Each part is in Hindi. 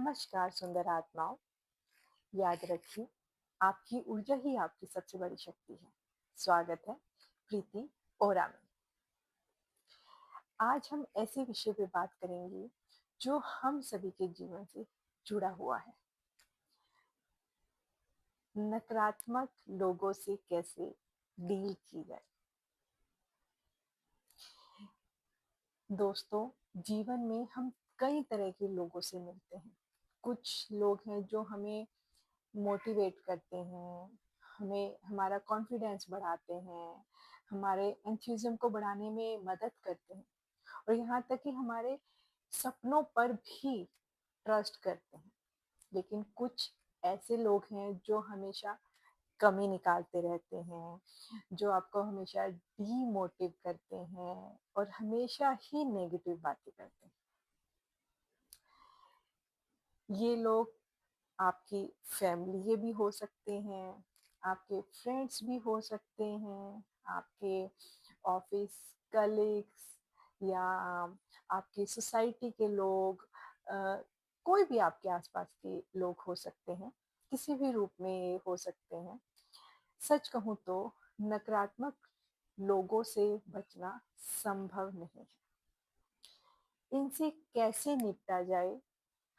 नमस्कार सुंदर आत्माओं। याद रखिए, आपकी ऊर्जा ही आपकी सबसे बड़ी शक्ति है। स्वागत है प्रीति ओरा में। आज हम ऐसे विषय पे बात करेंगे जो हम सभी के जीवन से जुड़ा हुआ है। नकारात्मक लोगों से कैसे डील की जाए। दोस्तों, जीवन में हम कई तरह के लोगों से मिलते हैं। कुछ लोग हैं जो हमें मोटिवेट करते हैं, हमें हमारा कॉन्फिडेंस बढ़ाते हैं, हमारे एंथुसिज्म को बढ़ाने में मदद करते हैं और यहाँ तक कि हमारे सपनों पर भी ट्रस्ट करते हैं। लेकिन कुछ ऐसे लोग हैं जो हमेशा कमी निकालते रहते हैं, जो आपको हमेशा डीमोटिव करते हैं और हमेशा ही नेगेटिव बातें करते हैं। ये लोग आपकी फैमिली भी हो सकते हैं, आपके फ्रेंड्स भी हो सकते हैं, आपके ऑफिस कलीग्स या आपकी सोसाइटी के लोग, कोई भी आपके आसपास के लोग हो सकते हैं, किसी भी रूप में ये हो सकते हैं। सच कहूँ तो नकारात्मक लोगों से बचना संभव नहीं है। इनसे कैसे निपटा जाए,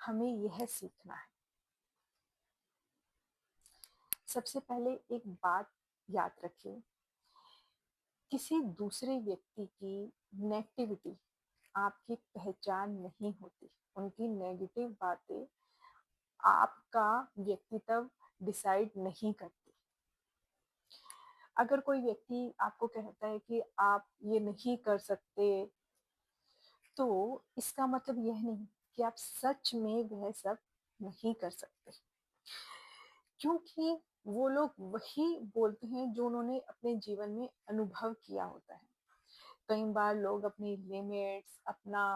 हमें यह सीखना है। सबसे पहले एक बात याद रखिए, किसी दूसरे व्यक्ति की नेगेटिविटी आपकी पहचान नहीं होती। उनकी नेगेटिव बातें आपका व्यक्तित्व डिसाइड नहीं करती। अगर कोई व्यक्ति आपको कहता है कि आप ये नहीं कर सकते, तो इसका मतलब यह नहीं कि आप सच में वह सब नहीं कर सकते, क्योंकि वो लोग वही बोलते हैं जो उन्होंने अपने जीवन में अनुभव किया होता है। कई बार लोग अपनी लिमिट्स, अपना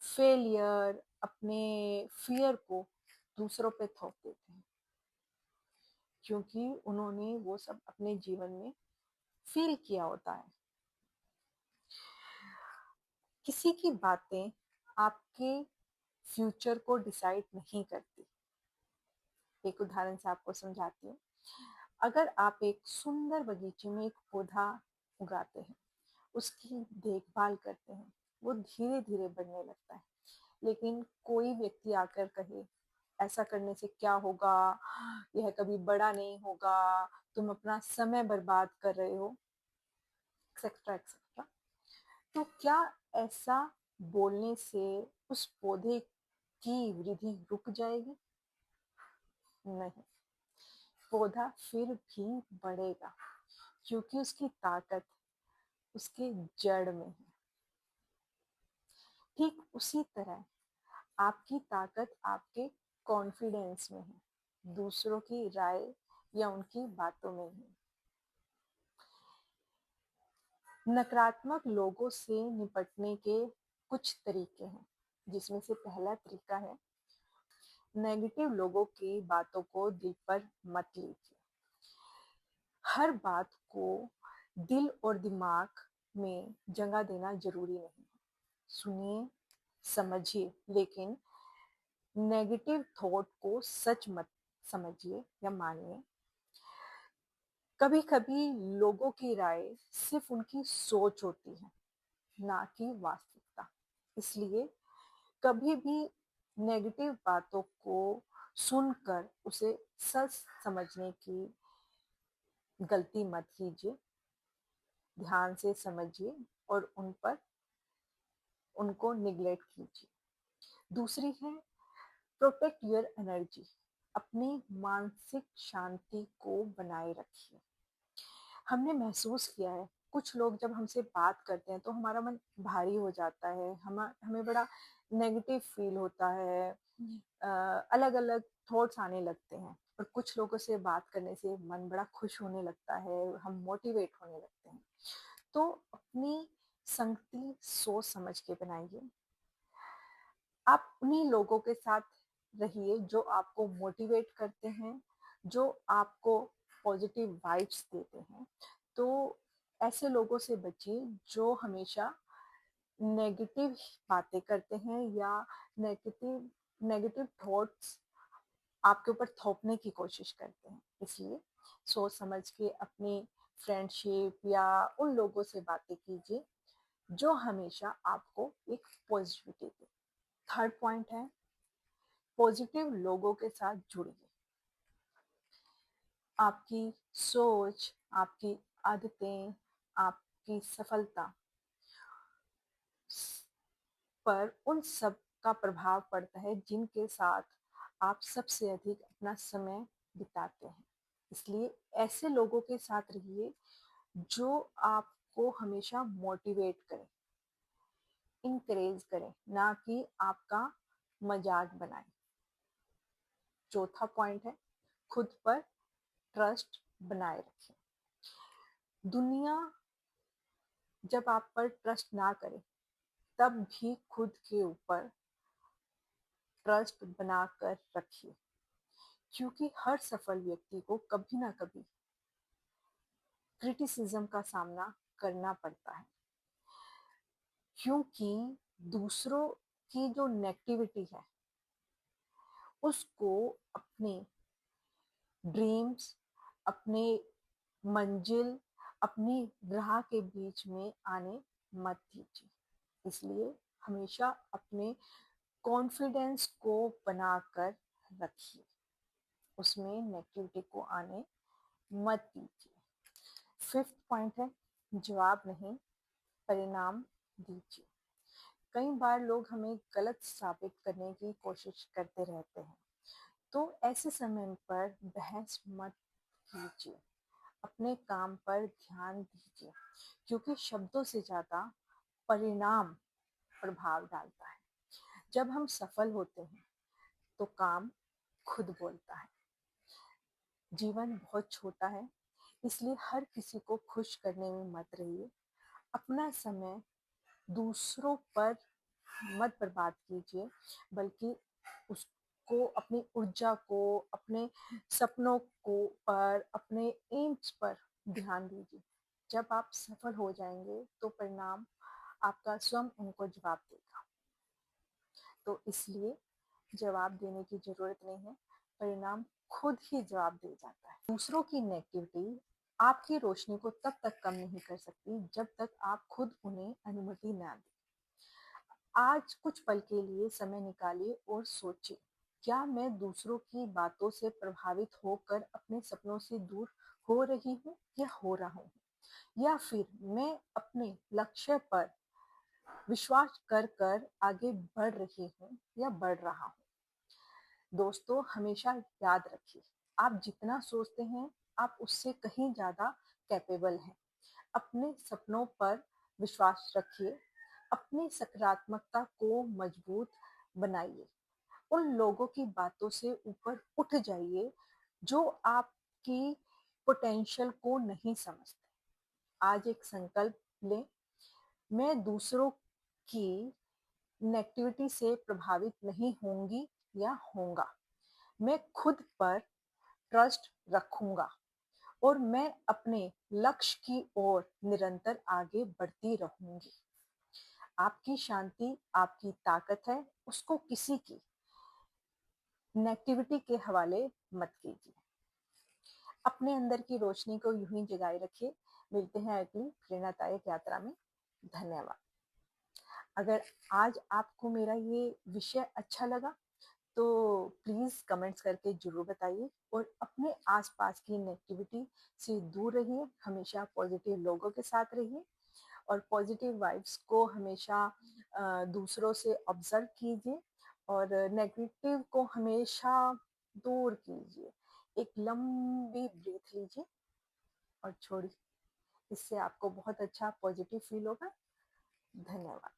फेलियर, अपने फियर को दूसरों पे थोप देते हैं, क्योंकि उन्होंने वो सब अपने जीवन में फील किया होता है। किसी की बातें आपके फ्यूचर को डिसाइड नहीं करती। एक उदाहरण से आपको समझाती हूँ। अगर आप एक सुंदर बगीचे में एक पौधा उगाते हैं, उसकी देखभाल करते हैं, वो धीरे धीरे बढ़ने लगता है। लेकिन कोई व्यक्ति आकर कहे, ऐसा करने से क्या होगा, यह कभी बड़ा नहीं होगा, तुम अपना समय बर्बाद कर रहे हो, एक्सेट्रा एक्सेट्रा, तो क्या ऐसा बोलने से उस पौधे की वृद्धि रुक जाएगी? नहीं, पौधा फिर भी बढ़ेगा, क्योंकि उसकी ताकत उसके जड़ में है। ठीक उसी तरह आपकी ताकत आपके कॉन्फिडेंस में है, दूसरों की राय या उनकी बातों में है। नकारात्मक लोगों से निपटने के कुछ तरीके हैं, जिसमें से पहला तरीका है, नेगेटिव लोगों की बातों को दिल पर मत लीजिए। हर बात को दिल और दिमाग में जगह देना जरूरी नहीं है। सुनिए, समझिए, लेकिन नेगेटिव थॉट को सच मत समझिए या मानिए। कभी कभी लोगों की राय सिर्फ उनकी सोच होती है, ना कि वास्तविकता। इसलिए कभी भी नेगेटिव बातों को सुनकर उसे सच समझने की गलती मत कीजिए। ध्यान से समझिए और उनको निग्लेक्ट कीजिए। दूसरी है, प्रोटेक्ट योर एनर्जी। अपनी मानसिक शांति को बनाए रखिए। हमने महसूस किया है, कुछ लोग जब हमसे बात करते हैं तो हमारा मन भारी हो जाता है, हमें बड़ा नेगेटिव फील होता है, अलग अलग थॉट्स आने लगते हैं। और कुछ लोगों से बात करने से मन बड़ा खुश होने लगता है, हम मोटिवेट होने लगते हैं। तो अपनी संगति सोच समझ के बनाइए। आप उन्हीं लोगों के साथ रहिए जो आपको मोटिवेट करते हैं, जो आपको पॉजिटिव वाइब्स देते हैं। तो ऐसे लोगों से बचिए जो हमेशा नेगेटिव बातें करते हैं या नेगेटिव नेगेटिव थॉट्स आपके ऊपर थोपने की कोशिश करते हैं। इसलिए सोच समझ के अपनी फ्रेंडशिप या उन लोगों से बातें कीजिए जो हमेशा आपको एक पॉजिटिविटी दे। थर्ड पॉइंट है, पॉजिटिव लोगों के साथ जुड़िए। आपकी सोच, आपकी आदतें, आपकी सफलता पर उन सब का प्रभाव पड़ता है जिनके साथ आप सबसे अधिक अपना समय बिताते हैं। इसलिए ऐसे लोगों के साथ रहिए जो आपको हमेशा मोटिवेट करें, इंकरेज करें, ना कि आपका मजाक बनाए। चौथा पॉइंट है, खुद पर ट्रस्ट बनाए रखें। दुनिया जब आप पर ट्रस्ट ना करे तब भी खुद के ऊपर ट्रस्ट बनाकर रखिए, क्योंकि हर सफल व्यक्ति को कभी ना कभी क्रिटिसिज्म का सामना करना पड़ता है, क्योंकि दूसरों की जो नेगेटिविटी है उसको अपने ड्रीम्स, अपने मंजिल, अपनी राह के बीच में आने मत दीजिए। इसलिए हमेशा अपने कॉन्फिडेंस को बनाकर रखिए, उसमें नेगेटिविटी को आने मत दीजिए। फिफ्थ पॉइंट है, जवाब नहीं, परिणाम दीजिए। कई बार लोग हमें गलत साबित करने की कोशिश करते रहते हैं, तो ऐसे समय पर बहस मत कीजिए, अपने काम पर ध्यान दीजिए, क्योंकि शब्दों से ज्यादा परिणाम प्रभाव डालता है। जब हम सफल होते हैं तो काम खुद बोलता है। जीवन बहुत छोटा है, इसलिए हर किसी को खुश करने में मत रहिए। अपना समय दूसरों पर मत बर्बाद कीजिए, बल्कि उसको, अपनी ऊर्जा को, अपने सपनों को पर, अपने एम्स पर ध्यान दीजिए। जब आप सफल हो जाएंगे तो परिणाम आपका स्वयं उनको जवाब देगा। तो इसलिए जवाब देने की जरूरत नहीं है, परिणाम खुद ही जवाब दे जाता है। दूसरों की नेगेटिविटी आपकी रोशनी को तब तक कम नहीं कर सकती जब तक आप खुद उन्हें अनुमति ना दें। आज कुछ पल के लिए समय निकालिए और सोचिए, क्या मैं दूसरों की बातों से प्रभावित होकर अपने सपनों से दूर हो रही हूँ या हो रहा हूँ, या फिर मैं अपने लक्ष्य पर विश्वास कर कर आगे बढ़ रही हूँ या बढ़ रहा हूँ। दोस्तों, हमेशा याद रखिए, आप जितना सोचते हैं आप उससे कहीं ज्यादा कैपेबल हैं। अपने सपनों पर विश्वास रखिए, अपनी सकारात्मकता को मजबूत बनाइए, उन लोगों की बातों से ऊपर उठ जाइए जो आपकी पोटेंशियल को नहीं समझते। आज एक संकल्प लें, मैं दूसरों की नेगेटिविटी से प्रभावित नहीं होंगी या होऊंगा। मैं खुद पर ट्रस्ट रखूंगा और मैं अपने लक्ष्य की ओर निरंतर आगे बढ़ती रहूंगी। आपकी शांति आपकी ताकत है, उसको किसी की नेगेटिविटी के हवाले मत कीजिए। अपने अंदर की रोशनी को यूं ही जगाए रखिए। मिलते हैं अगली प्रेरणादायक यात्रा में। धन्यवाद। अगर आज आपको मेरा ये विषय अच्छा लगा तो प्लीज कमेंट्स करके जरूर बताइए, और अपने आसपास की नेगेटिविटी से दूर रहिए, हमेशा पॉजिटिव लोगों के साथ रहिए और पॉजिटिव वाइब्स को हमेशा दूसरों से ऑब्जर्व कीजिए और नेगेटिव को हमेशा दूर कीजिए। एक लंबी ब्रीथ लीजिए और छोड़िए, इससे आपको बहुत अच्छा पॉजिटिव फील होगा। धन्यवाद।